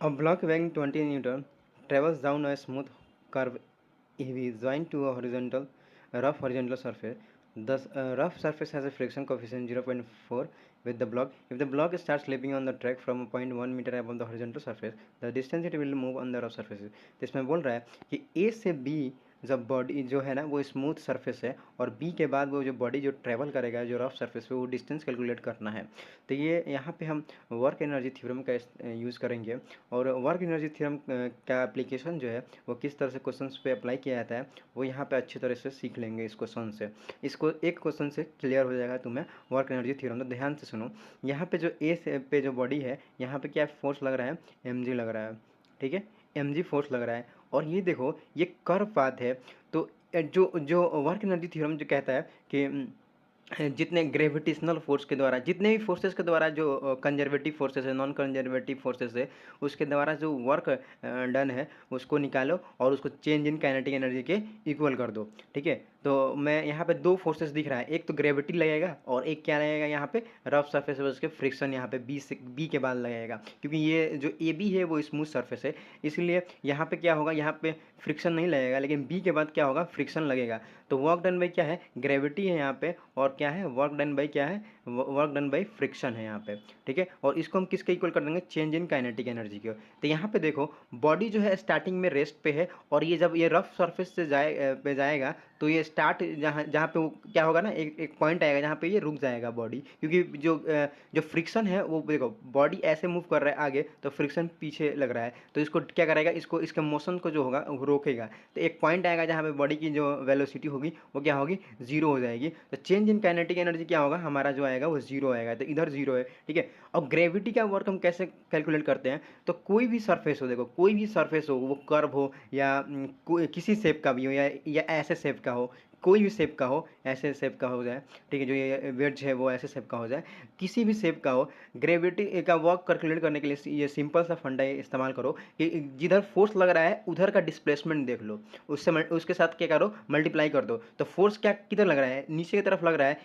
A block weighing 20 Newton travels down a smooth curve if joined to a rough horizontal surface. The rough surface has a friction coefficient 0.4 with the block. If the block starts slipping on the track from 0.1 meter above the horizontal surface, the distance it will move on the rough surface. तो इसमें बोल रहा है कि A से B जब body जो है ना वो स्मूथ सरफेस है और बी के बाद वो जो बॉडी जो ट्रैवल करेगा जो रफ सरफेस पे वो डिस्टेंस कैलकुलेट करना है। तो ये यहाँ पे हम वर्क एनर्जी थ्योरम का यूज़ करेंगे और वर्क एनर्जी थ्योरम का एप्लीकेशन जो है वो किस तरह से क्वेश्चन पे अप्लाई किया जाता है वो यहाँ पे अच्छी तरह से सीख लेंगे इस क्वेश्चन से। इसको एक क्वेश्चन से क्लियर हो जाएगा तुम्हें वर्क एनर्जी थ्योरम। तो ध्यान से सुनो, यहाँ पे जो ए से पे जो बॉडी है यहाँ पे क्या फोर्स लग रहा है, mg लग रहा है, ठीक है, mg फोर्स लग रहा है। और ये देखो ये कर्व पाथ है। तो जो जो वर्क एनर्जी थ्योरम जो कहता है कि जितने ग्रेविटेशनल फोर्स के द्वारा, जितने भी फोर्सेस के द्वारा जो कंजर्वेटिव फोर्सेस है, नॉन कंजर्वेटिव फोर्सेस है, उसके द्वारा जो वर्क डन है उसको निकालो और उसको चेंज इन काइनेटिक एनर्जी के इक्वल कर दो। ठीक है, तो मैं यहाँ पे दो फोर्सेस दिख रहा है, एक तो ग्रेविटी लगेगा और एक क्या लगेगा यहाँ पे रफ सरफेस है उसके फ्रिक्शन यहाँ पे बी के बाद लगेगा, क्योंकि ये जो ए बी है वो स्मूथ सरफेस है, इसलिए यहाँ पे क्या होगा, यहाँ पे फ्रिक्शन नहीं लगेगा लेकिन बी के बाद क्या होगा, फ्रिक्शन लगेगा। तो वर्क डन बाई क्या है, ग्रेविटी है यहाँ पे, और क्या है वर्क डन बाई क्या है, वर्क डन बाई फ्रिक्शन है यहाँ पे। ठीक है, और इसको हम किसके इक्वल कर देंगे, चेंज इन काइनेटिक एनर्जी के। तो यहाँ पे देखो बॉडी जो है स्टार्टिंग में रेस्ट पे है और ये जब ये रफ सरफेस से जाएगा तो ये स्टार्ट जहाँ जहाँ पे वो क्या होगा ना, एक पॉइंट आएगा जहाँ पे ये रुक जाएगा बॉडी, क्योंकि जो फ्रिक्शन है वो देखो बॉडी ऐसे मूव कर रहा है आगे तो फ्रिक्शन पीछे लग रहा है, तो इसको क्या करेगा, इसको इसके मोशन को जो होगा वो रोकेगा। तो एक पॉइंट आएगा जहाँ पे बॉडी की जो वेलोसिटी होगी वो क्या होगी, जीरो हो जाएगी। तो चेंज इन काइनेटिक एनर्जी क्या होगा, हमारा जो आएगा वो जीरो आएगा, तो इधर जीरो है। ठीक है, और ग्रेविटी का वर्क हम कैसे कैलकुलेट करते हैं, तो कोई भी सरफेस हो, देखो कोई भी सरफेस हो, वो कर्व हो या किसी शेप का भी हो या ऐसे शेप का हो, कोई भी शेप का हो, ऐसे शेप का हो जाए, ठीक है, जो ये वेज है वो ऐसे शेप का हो जाए, किसी भी शेप का हो, ग्रेविटी का वर्क कैलकुलेट करने के लिए ये सिंपल सा फंडा इस्तेमाल करो कि जिधर फोर्स लग रहा है उधर का डिस्प्लेसमेंट देख लो, उसके साथ क्या करो, मल्टीप्लाई कर दो। तो फोर्स क्या किधर लग रहा है, नीचे की तरफ लग रहा है,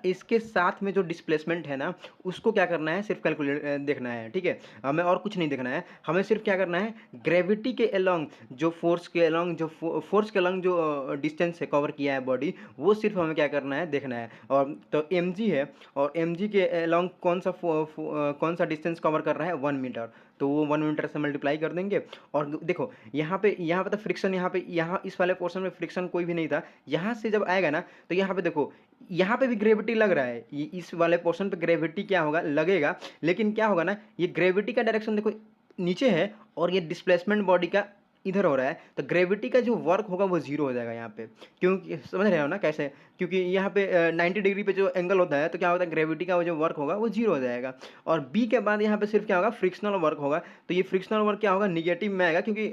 इसके साथ में जो डिस्प्लेसमेंट है ना उसको क्या करना है, सिर्फ कैलकुलेट देखना है। ठीक है, हमें और कुछ नहीं देखना है, हमें सिर्फ क्या करना है, ग्रेविटी के अलोंग जो फोर्स के अलोंग जो डिस्टेंस है कवर किया है बॉडी, वो सिर्फ हमें क्या करना है, देखना है। और तो mg है और mg के अलोंग कौन सा डिस्टेंस कवर कर रहा है, 1 मीटर, तो वो 1 मीटर से मल्टीप्लाई कर देंगे। और देखो यहाँ पे तो फ्रिक्शन, यहाँ इस वाले पोर्शन में फ्रिक्शन कोई भी नहीं था, यहाँ से जब आएगा ना तो यहाँ पे देखो यहाँ पे भी ग्रेविटी लग रहा है, ये इस वाले पोर्शन पे ग्रेविटी क्या होगा, लगेगा, लेकिन क्या होगा ना, ये ग्रेविटी का डायरेक्शन देखो नीचे है और ये डिस्प्लेसमेंट बॉडी का इधर हो रहा है, तो ग्रेविटी का जो वर्क होगा वो जीरो हो जाएगा यहाँ पे, क्योंकि समझ रहे हो ना कैसे, क्योंकि यहाँ पे 90 डिग्री पे जो एंगल होता है तो क्या होता है, ग्रेविटी का वो जो वर्क होगा वो जीरो हो जाएगा। और बी के बाद यहाँ पे सिर्फ क्या होगा, फ्रिक्शनल वर्क होगा, तो ये फ्रिक्शनल वर्क क्या होगा, निगेटिव में आएगा, क्योंकि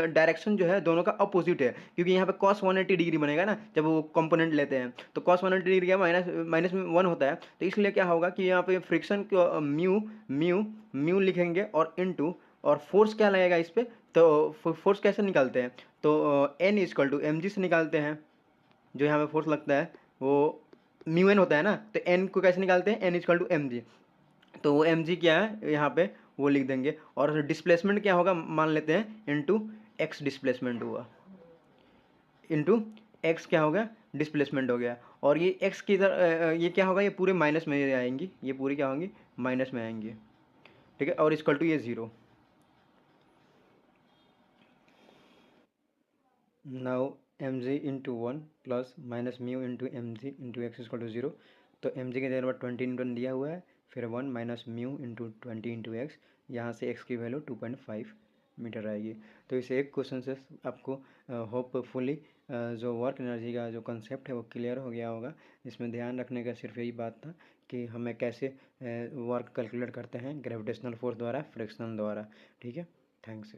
डायरेक्शन जो है दोनों का अपोजिट है, क्योंकि यहाँ पे कॉस 180 डिग्री बनेगा ना जब वो कंपोनेंट लेते हैं, तो कॉस 180 डिग्री का माइनस माइनस में 1 होता है, तो इसलिए क्या होगा कि यहाँ पे फ्रिक्शन को म्यू म्यू म्यू लिखेंगे और इनटू, और फोर्स क्या लगेगा इस पर, तो फोर्स कैसे निकालते हैं, तो N equal to M G से निकालते हैं, जो यहाँ पे फोर्स लगता है वो म्यू एन होता है ना, तो एन को कैसे निकालते हैं, N equal to M G, तो वो एम जी क्या है यहाँ पे वो लिख देंगे, और डिस्प्लेसमेंट क्या होगा मान लेते हैं, इनटू एक्स डिस्प्लेसमेंट हुआ, इनटू एक्स क्या हो गया, डिस्प्लेसमेंट हो गया। और ये एक्स की इधर ये क्या होगा, ये पूरे माइनस में आएंगी, ये पूरी क्या होंगी, माइनस में आएंगी। ठीक है, और इक्वल टू ये zero. Now M G into one plus minus mu into M G into X equal to zero. तो एम जी के जगह पर 20 न्यूटन दिया हुआ है, फिर 1 minus mu into 20 into x, यहाँ से एक्स की वैल्यू 2.5 मीटर आएगी। तो इस एक क्वेश्चन से आपको होपफुली जो वर्क एनर्जी का जो कंसेप्ट है वो क्लियर हो गया होगा। इसमें ध्यान रखने का सिर्फ यही बात था कि हमें कैसे वर्क कैलकुलेट करते हैं, ग्रेविटेशनल फोर्स द्वारा, फ्रिक्शनल द्वारा। ठीक है, थैंक्स।